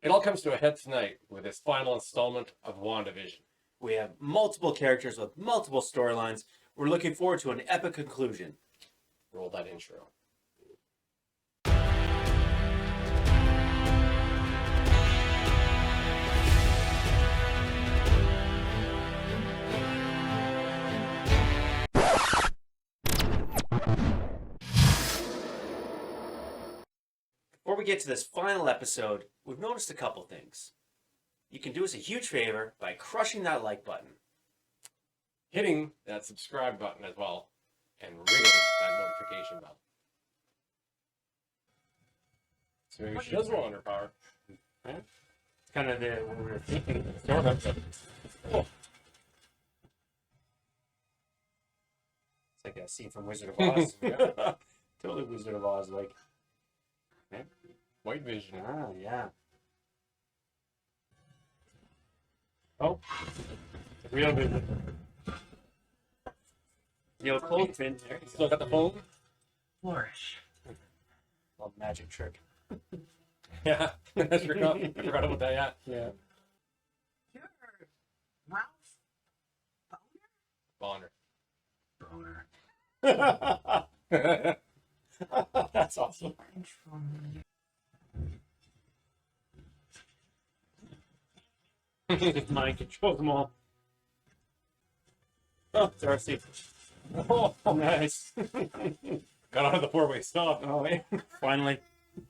It all comes to a head tonight with this final installment of WandaVision. We have multiple characters with multiple storylines. We're looking forward to an epic conclusion. Roll that intro. Before we get to this final episode, we've noticed a couple things. You can do us a huge favor by crushing that like button. Hitting that subscribe button as well, and ringing that notification bell. So maybe she does want her power. Right? It's kind of what we were thinking. Sort of. Oh. It's like a scene from Wizard of Oz. Yeah. Totally Wizard of Oz, like. Okay. White vision. Ah, yeah. Oh, real vision. The old clothespin there. Still got the phone? Flourish. Love magic trick. Yeah. I forgot about that, yeah. You're Ralph Bonner. Boner. That's awesome. Mind controls them all. Oh, Darcy. Oh, nice. Got out of the four-way stop. Oh, yeah. Finally.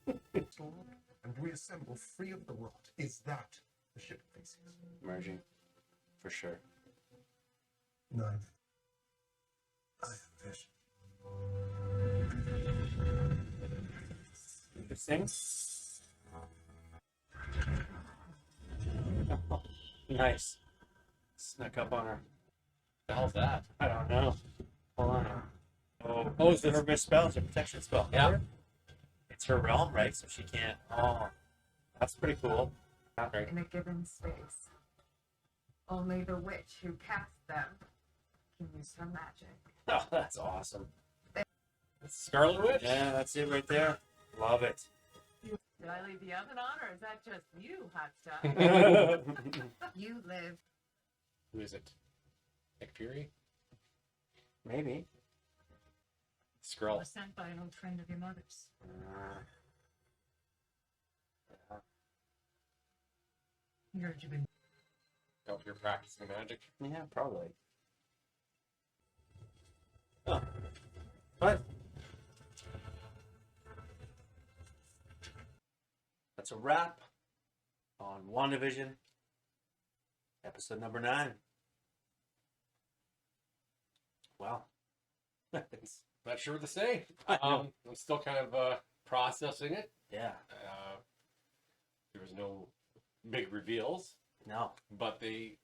And reassemble free of the rot. Is that the ship faces? Merging. For sure. 9. I am vision. Interesting. Oh, nice. Snuck up on her. The hell's that? I don't know. Hold on. Oh, is this- her best spell? It's a protection spell. Yeah. It's her realm, right? So she can't. Oh, that's pretty cool. Right. in a given space. Only the witch who casts them can use her magic. Oh, that's awesome. Scarlet Witch? Yeah, that's it right there. Love it. Did I leave the oven on, or is that just you, hot stuff? You live. Who is it? Nick Fury? Maybe. Skrull. Was sent by an old friend of your mother's. He heard you've been. Oh, you're practicing magic. Yeah, probably. Oh. But that's a wrap on WandaVision, episode number 9. Wow. Not sure what to say. I know. I'm still kind of processing it. Yeah. There was no big reveals, No. but they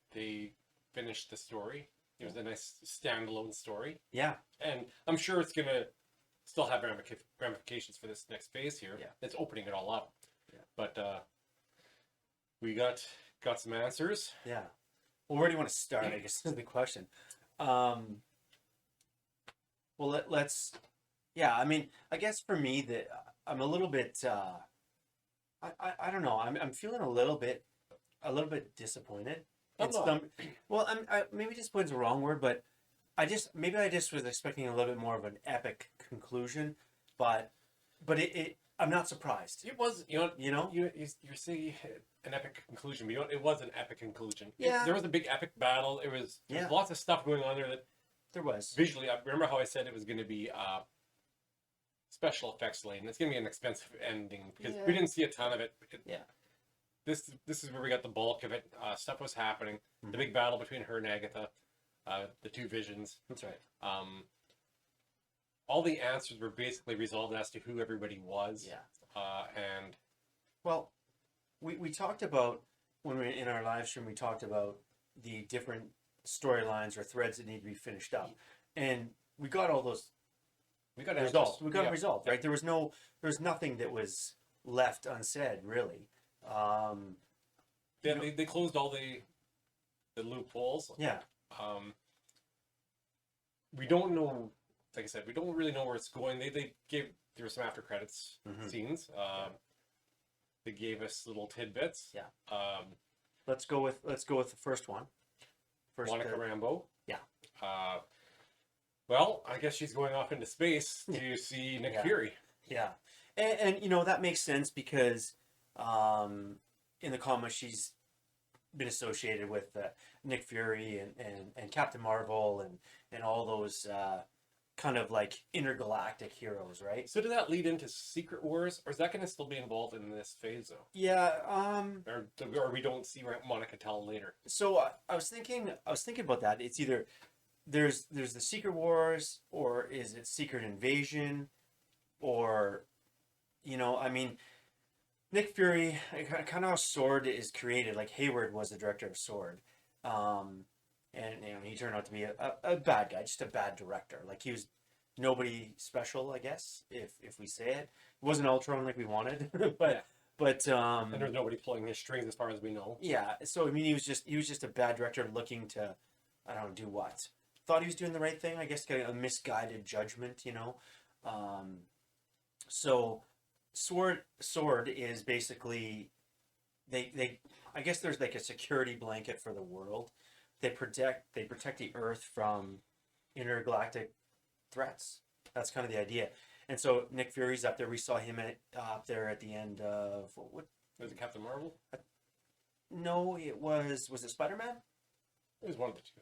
finished the story. It was a nice standalone story, Yeah. and I'm sure it's gonna still have ramifications for this next phase here. Yeah. It's opening it all up. Yeah. But we got some answers. Yeah. Well, where do you want to start? I guess is the question. Well, let's. Yeah, I mean, I guess for me that I'm a little bit. I don't know. I'm feeling a little bit disappointed. I'm not. Well, maybe disappointed's the wrong word, but I just was expecting a little bit more of an epic conclusion, but I'm not surprised. It was, You know? you're saying an epic conclusion, but it was an epic conclusion. Yeah. There was a big epic battle. There was lots of stuff going on there that There was. visually, I remember how I said it was going to be special effects lane. It's going to be an expensive ending because we didn't see a ton of it. Yeah. This is where we got the bulk of it. Stuff was happening. The big battle between her and Agatha, the two visions. That's right. All the answers were basically resolved as to who everybody was. Yeah. And Well, we talked about when we were in our live stream. We talked about the different storylines or threads that need to be finished up, and we got all those. we got Resolved. answers. We got Yeah. it resolved, Yeah. right? There was nothing that was left unsaid, really. They closed all the loopholes. Yeah. We don't know, like I said, we don't really know where it's going. There were some after credits Mhm. scenes. They gave us little tidbits. Yeah. Let's go with the first one. Monica Rambeau. Yeah. Well, I guess she's going off into space to see Nick Yeah. Fury. Yeah, and you know that makes sense because in the comics she's been associated with Nick Fury and Captain Marvel and all those kind of like intergalactic heroes, right? So did that lead into Secret Wars, or is that going to still be involved in this phase though? Yeah. Or we don't see Monica till later. So I was thinking about that. It's either there's the Secret Wars, or is it Secret Invasion, or I mean, Nick Fury, kind of how Sword is created. Like Hayward was the director of Sword, and he turned out to be a bad guy, just a bad director. Like he was nobody special, I guess, if we say it. It wasn't Ultron like we wanted, but And there's nobody pulling his strings as far as we know. yeah. So I mean, he was just a bad director looking to, I don't know, do what. Thought he was doing the right thing, I guess, kind of a misguided judgment, So Sword is basically they I guess there's like a security blanket for the world. They protect the Earth from intergalactic threats. That's kind of the idea. And so Nick Fury's up there. We saw him up there at the end of what? Was it Captain Marvel? No, it was it Spider-Man? It was one of the two.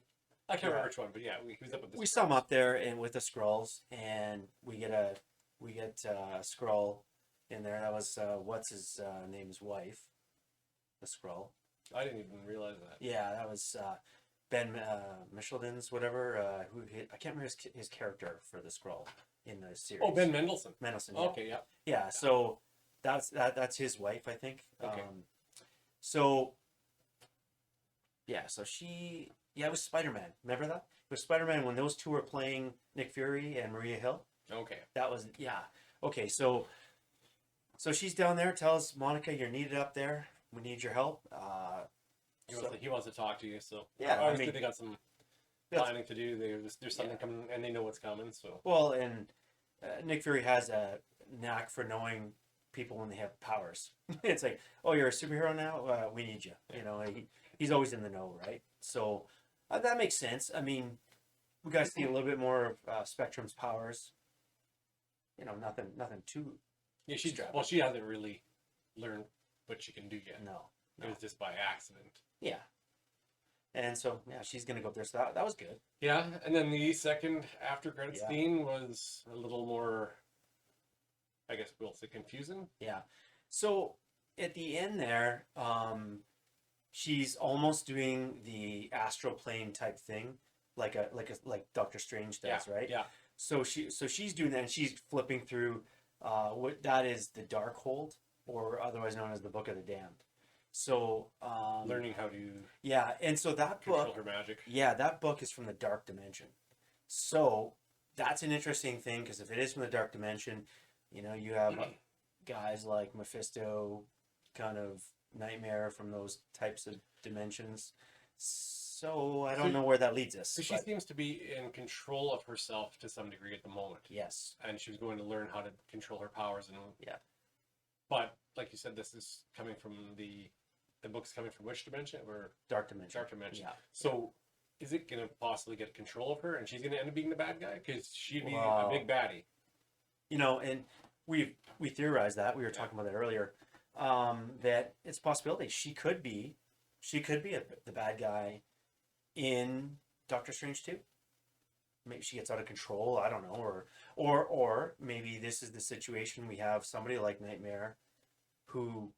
I can't remember which one, but yeah, he was up with the. We saw him up there and with the Skrulls, and we get a Skrull in there. That was what's his name's wife, the Skrull. I didn't even realize that. Yeah, that was Ben Michelden's whatever. I can't remember his character for the Skrull in the series. Oh, Ben Mendelsohn. Mendelsohn. Yeah. Okay, yeah. Yeah, so that's his wife, I think. Okay. So she. Yeah, it was Spider-Man. Remember that? It was Spider-Man when those two were playing Nick Fury and Maria Hill. Okay. That was, yeah. Okay, so she's down there, tells Monica, you're needed up there. We need your help. He wants to talk to you, so Yeah, obviously they got some That's- planning to do. There's something coming, and they know what's coming. So Well, and Nick Fury has a knack for knowing people when they have powers. It's like, oh, you're a superhero now? We need you. He's always in the know, right? So that makes sense. I mean, we got to see a little bit more of Spectrum's powers. Nothing too. yeah, Extravagant. she hasn't really learned what she can do yet. No. It was just by accident. Yeah. And so, yeah, she's going to go up there. So that was good. Yeah, and then the second after credits Yeah. scene was a little more, I guess we'll say, confusing. Yeah. So at the end there, she's almost doing the astral plane type thing, like Doctor Strange does, right? Yeah. So she's doing that, and she's flipping through what that is, the Darkhold, or otherwise known as the Book of the Damned. So Learning how to yeah, and so that control book, her magic. yeah, that book is from the Dark Dimension. So that's an interesting thing, because if it is from the Dark Dimension, you have guys like Mephisto, kind of Nightmare from those types of dimensions. So I don't know where that leads us. So she but seems to be in control of herself to some degree at the moment. yes, And she's going to learn how to control her powers. And Yeah. But like you said, this is coming from the book's coming from which dimension? Or Dark Dimension. Dark Dimension. Yeah. So is it going to possibly get control of her, and she's going to end up being the bad guy? Because she'd be Wow. a big baddie. And we theorized that, we were talking about that earlier, that it's a possibility she could be the bad guy in Doctor Strange 2. Maybe she gets out of control, I don't know, or maybe this is the situation. We have somebody like Nightmare who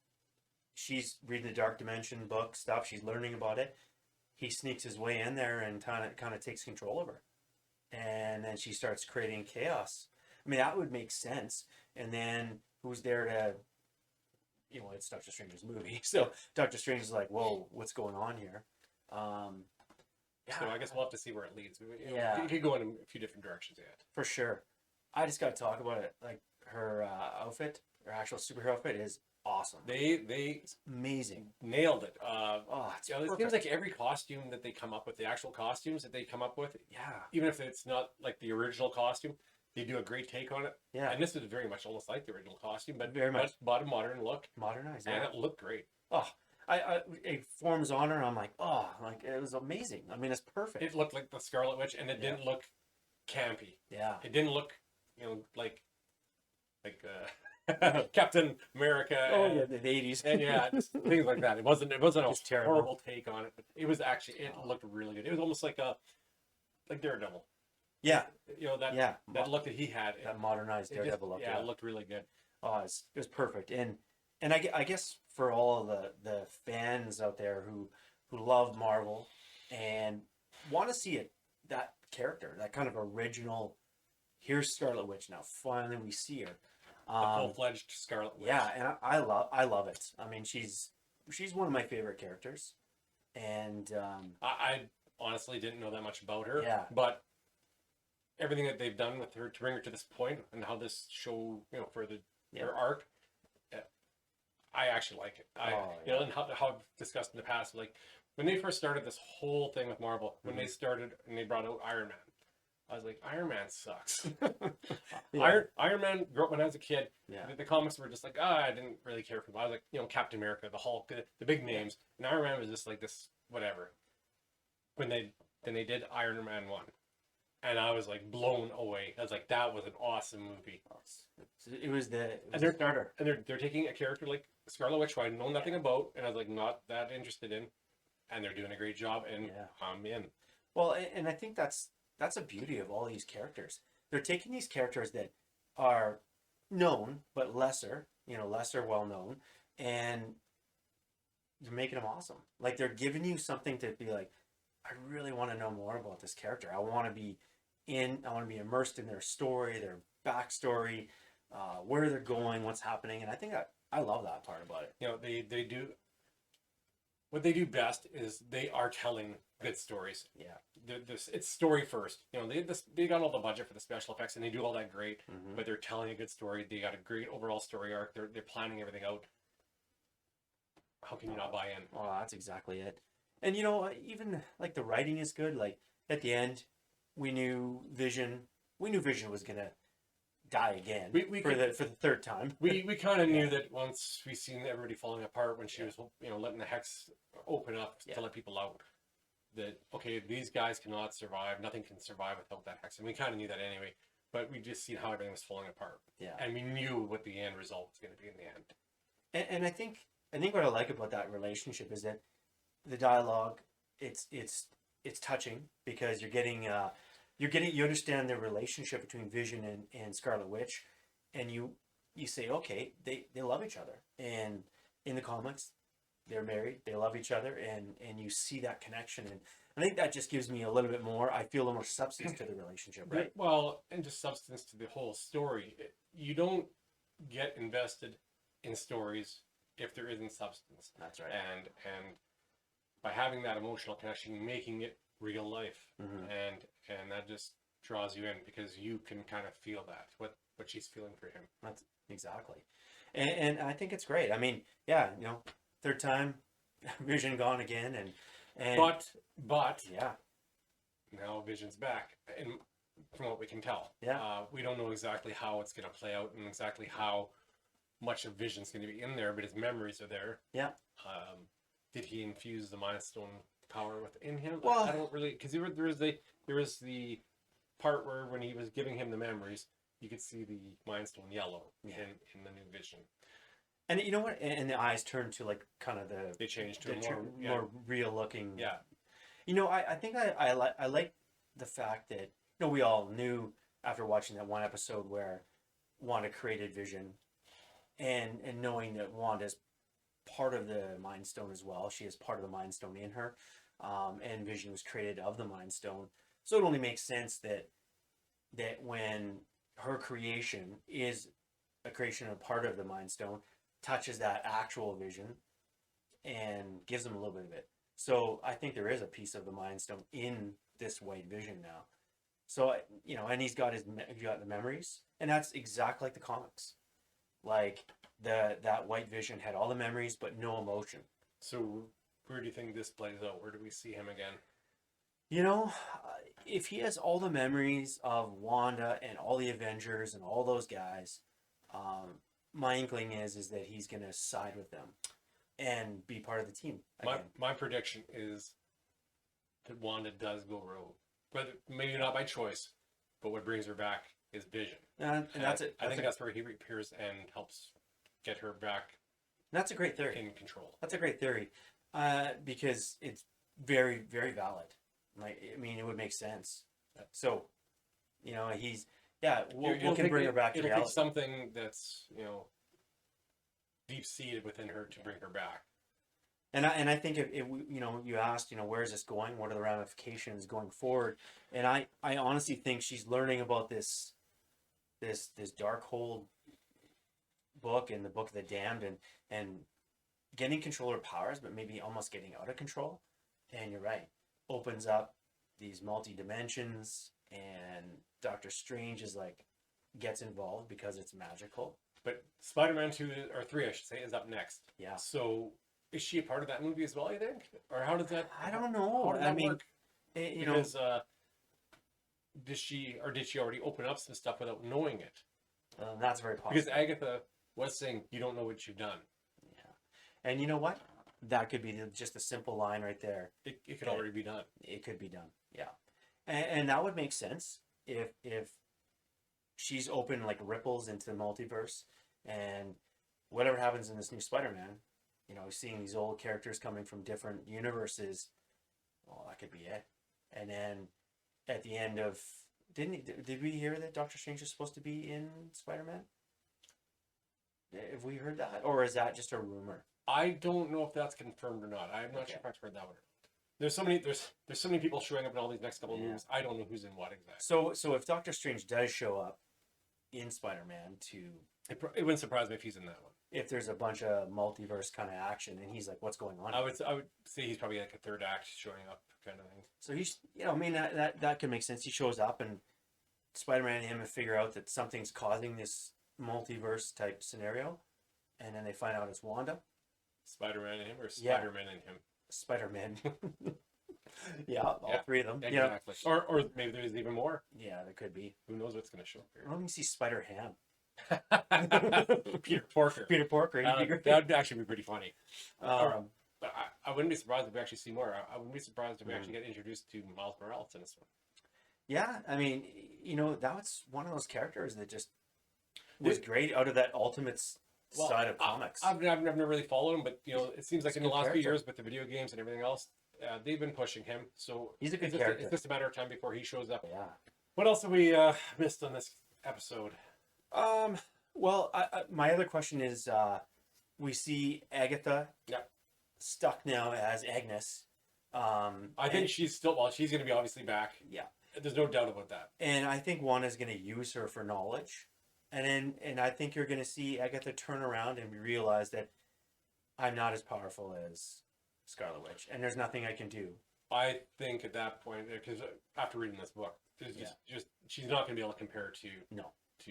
she's reading the Dark Dimension book stuff, she's learning about it. He sneaks his way in there and kind of takes control of her, and then she starts creating chaos. I mean, that would make sense. And then who's there to, it's Doctor Strange's movie, so Doctor Strange is like, whoa, what's going on here? So I guess we'll have to see where it leads. Yeah. It could go in a few different directions yet. For sure. I just got to talk about it. Like her outfit, her actual superhero outfit is awesome. They It's amazing. nailed it. It's It seems perfect. like every costume that they come up with, the actual costumes that they come up with, Yeah. even if it's not like the original costume, they do a great take on it. Yeah. And this is very much almost like the original costume, but Very much. but a modern look, Modernized. and Yeah. it looked great. Oh, it forms on her, and I'm like, oh, like it was amazing. I mean, it's perfect. It looked like the Scarlet Witch, and it didn't look campy. Yeah. It didn't look, like Captain America. Oh and, yeah, the 80s. and yeah, just things like that. It wasn't a Just terrible. horrible take on it, but it was actually it looked really good. It was almost like Daredevil. Yeah. That Yeah. that look that he had. That modernized it just- Daredevil look. yeah, it looked really good. Oh, it was perfect. And I guess for all the fans out there who love Marvel and want to see that character, that kind of original, here's Scarlet Witch now. Finally, we see her. A full-fledged Scarlet Witch. Yeah, and I love it. I mean, she's one of my favorite characters, and I honestly didn't know that much about her. Yeah. But everything that they've done with her to bring her to this point, and how this show, for her arc, I actually like it. And how I've discussed in the past, like when they first started this whole thing with Marvel, when they started and they brought out Iron Man, I was like, Iron Man sucks. Yeah. Iron Man, when I was a kid, Yeah. the comics were just like, I didn't really care for them. I was like, Captain America, the Hulk, the big names, and Iron Man was just like this whatever. Then they did Iron Man 1, and I was like blown away. I was like, that was an awesome movie. It was the they're- starter. And they're taking a character like Scarlet Witch, who I know nothing about, and I was like not that interested in, and they're doing a great job, and Yeah. I'm in. Well, and I think that's a beauty of all these characters. They're taking these characters that are known but lesser well known, and they're making them awesome. Like they're giving you something to be like, I really want to know more about this character. I want to be immersed in their story, their backstory, where they're going, what's happening, and I think I love that part about it. They do what they do best is they are telling good stories. Yeah. It's story first. They got all the budget for the special effects, and they do all that great. Mhm. But they're telling a good story. They got a great overall story arc. They're planning everything out. How can you not buy in? Oh, that's exactly it. And even like the writing is good. Like at the end, we knew Vision was gonna die again for the third time. We kind of knew that once we seen everybody falling apart when she was letting the hex open up to let people out. That okay, these guys cannot survive. Nothing can survive without that hex, and we kind of knew that anyway. But we just seen how everything was falling apart. Yeah. And we knew what the end result was going to be in the end. And I think what I like about that relationship is that the dialogue, it's touching because you understand the relationship between Vision and Scarlet Witch, and you say, okay, they love each other, and in the comics they're married, they love each other, and you see that connection, and I think that just gives me a little bit more, I feel a little more substance to the relationship, right? Well, and just substance to the whole story. You don't get invested in stories if there isn't substance. That's right. And by having that emotional connection, making it real life, Mhm. and that just draws you in because you can kind of feel that what she's feeling for him. That's exactly, and I think it's great. I mean, yeah, third time, Vision gone again, and but yeah, now Vision's back, and from what we can tell, Yeah. we don't know exactly how it's going to play out and exactly how much of Vision's going to be in there, but his memories are there. Yeah. Did he infuse the Mind Stone power within him? Well- I don't really, because there was the part where when he was giving him the memories, you could see the Mind Stone yellow in the new Vision. and you know what? And the eyes turned to like kind of They changed to the a more real looking. yeah. I think I like the fact that we all knew after watching that one episode where Wanda created Vision, and knowing that Wanda's part of the Mind Stone as well. She has part of the Mind Stone in her, and Vision was created of the Mind Stone. So it only makes sense that when her creation is a creation of part of the Mind Stone, touches that actual Vision and gives him a little bit of it. So I think there is a piece of the Mind Stone in this White Vision now. So and he's got the memories, and that's exactly like the comics. Like that White Vision had all the memories but no emotion. So where do you think this plays out? Where do we see him again? You know, if he has all the memories of Wanda and all the Avengers and all those guys, my inkling is that he's gonna side with them and be part of the team again. My prediction is that Wanda does go rogue, but maybe not by choice. But what brings her back is Vision, And that's it. I think that's where he reappears and helps get her back That's a great theory. in control. That's a great theory, because it's very, very valid. Like, I mean, it would make sense. So, you know, he's we can bring her back to It'll reality. take something that's deep seated within her to bring her back. And I think if you asked, where is this going? What are the ramifications going forward? And I honestly think she's learning about this Darkhold book and the Book of the Damned and getting control of her powers, but maybe almost getting out of control. And you're right, opens up these multi dimensions, and Doctor Strange gets involved because it's magical. But Spider-Man 2 or 3, I should say, is up next. Yeah. So is she a part of that movie as well, you think? Or how does that I don't know. How does that work? Because did she already open up some stuff without knowing it? that's very possible. Because Agatha was saying, you don't know what you've done. Yeah. And you know what? That could be just a simple line right there. It could already be done. It could be done. Yeah. And that would make sense if she's open like ripples into the multiverse, and whatever happens in this new Spider-Man, seeing these old characters coming from different universes, well, that could be it. And then at the end of did we hear that Doctor Strange is supposed to be in Spider-Man? Have we heard that, or is that just a rumor? I don't know if that's confirmed or not. I'm not sure if I've heard that one. There's so many people showing up in all these next couple of movies. I don't know who's in what exactly. So if Doctor Strange does show up in Spider-Man It wouldn't surprise me if he's in that one. if there's a bunch of multiverse kind of action, and he's like, what's going on? I would say he's probably like a third act showing up kind of thing. So he's, I mean, that could make sense. He shows up, and Spider-Man and him figure out that something's causing this multiverse type scenario, and then they find out it's Wanda. Spider-Man and him, or Yeah. Spider-Man and him? Spider-Man. Yeah, all three of them. Exactly. Or maybe there's even more. Yeah, there could be. Who knows what's going to show up Let me see Spider-Ham. here? Peter Porker. Peter Porker. He'd be great. That would actually be pretty funny. Um, But I wouldn't be surprised if we actually see more. I wouldn't be surprised if we actually get introduced to Miles Morales in this one. yeah, I mean, that was one of those characters that just was great out of that Ultimates side of comics. I've never really followed him, but it seems like He's a in the good last few character. years with the video games and everything else, they've been pushing him. So He's a good it's character. It's just a matter of time before he shows up. Yeah. What else have we missed on this episode? Well, my other question is, we see Agatha stuck now as Agnes. I think she's going to be obviously back. Yeah. There's no doubt about that. And I think Wanda's going to use her for knowledge. And I think you're going to see Agatha turn around and realize that I'm not as powerful as Scarlet Witch, and there's nothing I can do. I think at that point, because after reading this book, there's just she's not going to be able to compare to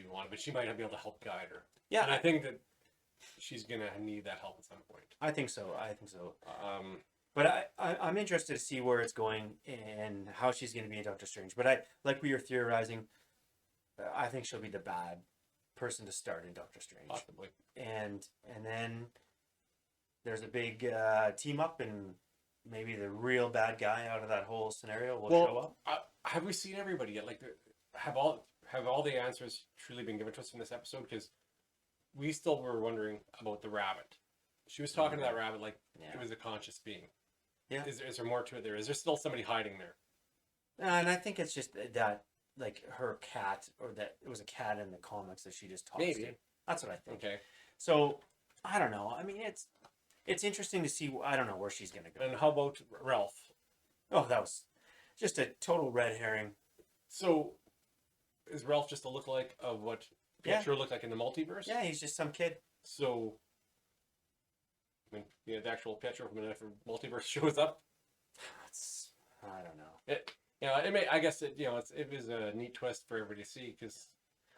Wanda, but she might be able to help guide her. Yeah. And I think that she's going to need that help at some point. I think so. But I'm interested to see where it's going and how she's going to be in Doctor Strange. But like we were theorizing, I think she'll be the bad person to start in Doctor Strange. Possibly. And then there's a big team up, and maybe the real bad guy out of that whole scenario will show up. Have we seen everybody yet? Like, have all the answers truly been given to us in this episode? Because we still were wondering about the rabbit. She was talking to that rabbit like it was a conscious being. Yeah. Is there more to it there? Is there still somebody hiding there? And I think it's just that, like, her cat, or that it was a cat in the comics that she just talks Maybe. to. That's what I think. Okay. So, I don't know. I mean, it's interesting to see. I don't know where she's going to go. And how about Ralph? Oh, that was just a total red herring. So, is Ralph just a lookalike of what Pietro looked like in the multiverse? Yeah, he's just some kid. So, when the actual Pietro from a different multiverse shows up, I don't know. I guess it was a neat twist for everybody to see, because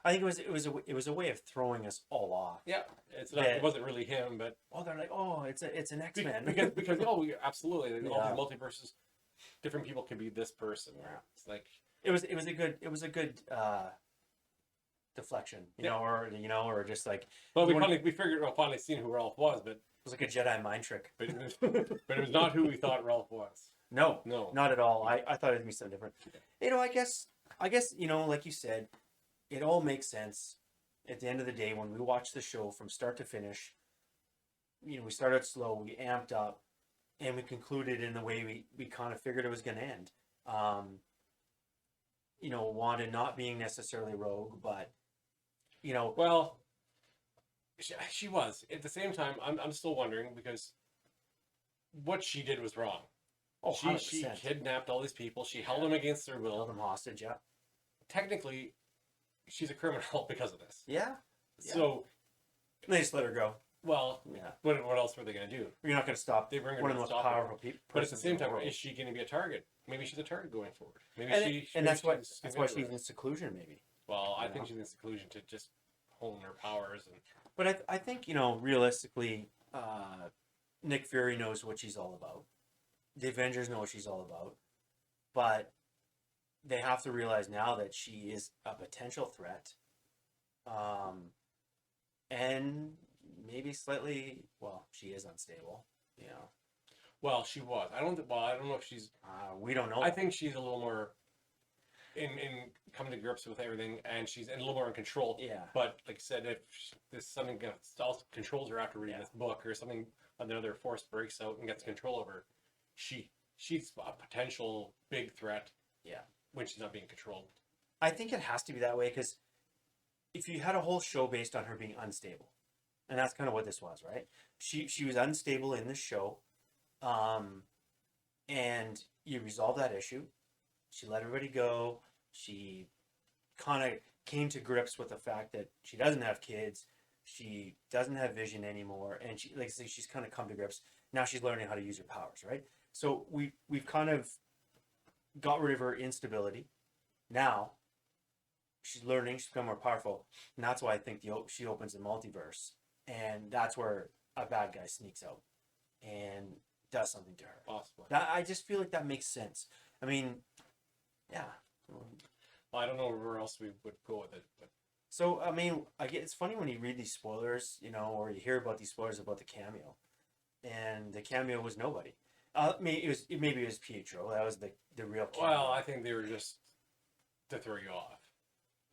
I think it was a way of throwing us all off. yeah, it wasn't really him, but Oh, they're like, oh, it's an X-Men. because absolutely, all these multiverses, different people can be this person. Yeah. It's like, It was a good deflection, or just like well, You wanna- we figured we'll finally seen who Ralph was, but it was like a Jedi mind trick. but it was not who we thought Ralph was. No, No. not at all. I thought it'd be something different. I guess like you said, it all makes sense. At the end of the day, when we watch the show from start to finish, we started slow, we amped up, and we concluded in the way we kind of figured it was going to end. Wanda not being necessarily rogue, but Well, she was. At the same time, I'm still wondering because what she did was wrong. oh, She 100%. kidnapped all these people. She held them against their held will. them hostage. Yeah, Technically, she's a criminal because of this. yeah. So, They just let her go. well, Yeah, what else were they going to do? you're not going to stop They bring her one to of the the most stop her. powerful people. But at the same time, is she going to be a target? Maybe she's a target going forward. Maybe and that's why she's that's why she's gonna- in seclusion, maybe. Well, I you think know. she's in seclusion to just hone her powers and. But I think realistically, Nick Fury knows what she's all about. The Avengers know what she's all about, but they have to realize now that she is a potential threat, and maybe slightly. Well, she is unstable. Well, she was. I don't know if she's. We don't know. I think she's a little more in coming to grips with everything, and she's a little more in control. Yeah. But like I said, if there's something that also controls her after reading Yeah. this book, or something, another force breaks out and gets control over her, she's a potential big threat. Yeah. When she's not being controlled. I think it has to be that way because if you had a whole show based on her being unstable, and that's kind of what this was, right? She was unstable in the show, and you resolve that issue. She let everybody go. She kind of came to grips with the fact that she doesn't have kids. She doesn't have vision anymore, and she, like I say, she's kind of come to grips. Now she's learning how to use her powers, right? So we've kind of got rid of her instability. Now she's learning. She's become more powerful, and that's why I think she opens the multiverse, and that's where a bad guy sneaks out and does something to her. Possibly. I just feel like that makes sense. I mean, yeah. Well, I don't know where else we would go with it, but So I mean, it's funny when you read these spoilers, or you hear about these spoilers about the cameo, and the cameo was nobody. Maybe it was Pietro. That was the real cameo. well, I think they were just to throw you off.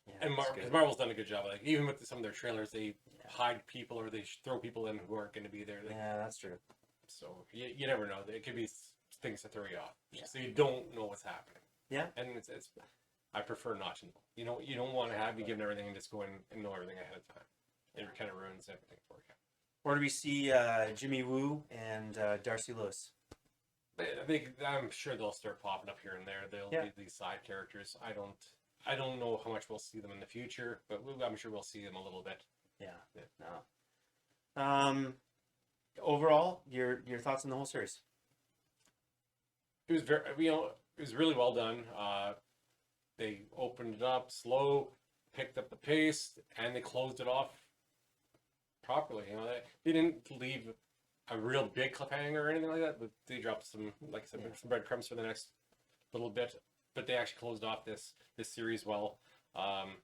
Yeah, And that's because good. Marvel's done a good job. Like even with some of their trailers, they Yeah. hide people or they throw people in who aren't going to be there. Yeah, that's true. So you never know. It could be things to throw you off. Yeah. So you don't know what's happening. Yeah. And it's I prefer not to know. You don't want to have you given everything and just go in and know everything ahead of time. It kind of ruins everything for you. Or do we see Jimmy Woo and Darcy Lewis? I'm sure they'll start popping up here and there. They'll Yeah. be these side characters. I don't know how much we'll see them in the future, but I'm sure we'll see them a little bit. Yeah. No. Overall, your thoughts on the whole series? It was it was really well done. They opened it up slow, picked up the pace, and they closed it off properly. They didn't leave a real big cliffhanger or anything like that, but they dropped some, like I said, some breadcrumbs for the next little bit. But they actually closed off this series well. I'm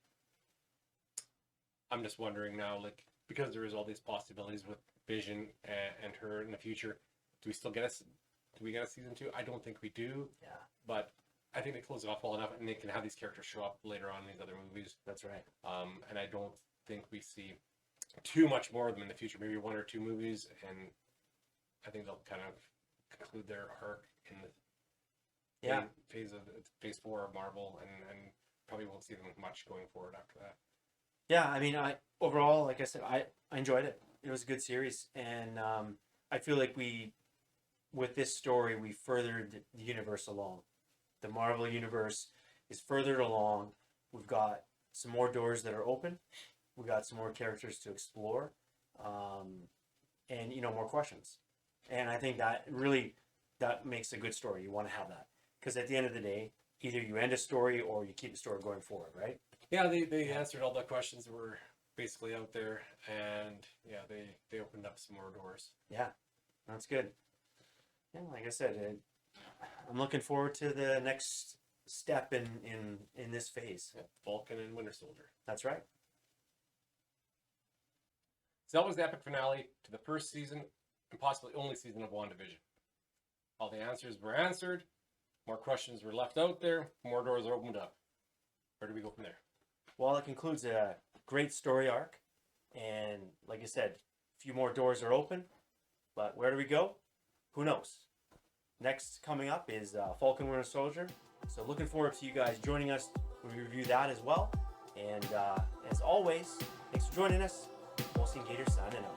just wondering now, like, because there is all these possibilities with Vision and her in the future, do we get a season 2? I don't think we do. Yeah, But I think they close it off well enough, and they can have these characters show up later on in these other movies. that's right. And I don't think we see too much more of them in the future. Maybe 1 or 2 movies, and I think they'll kind of conclude their arc in the phase 4 of Marvel, and probably won't see them much going forward after that. Yeah, I mean, overall, like I said, I enjoyed it. It was a good series, and I feel like with this story, we furthered the universe along. The Marvel universe is furthered along. We've got some more doors that are open. We've got some more characters to explore, and more questions. And I think that makes a good story. You want to have that because at the end of the day, either you end a story or you keep the story going forward, right? Yeah, they answered all the questions that were basically out there, and yeah, they opened up some more doors. Yeah, that's good. Yeah, like I said, I'm looking forward to the next step in this phase. Yeah, Falcon and Winter Soldier. That's right. So that was the epic finale to the first season and possibly only season of WandaVision. All the answers were answered. More questions were left out there. More doors are opened up. Where do we go from there? Well, it concludes a great story arc. And like I said, a few more doors are open. But where do we go? Who knows? Next coming up is Falcon Winter Soldier. So looking forward to you guys joining us when we review that as well. And as always, thanks for joining us. Wilson Gator signing out.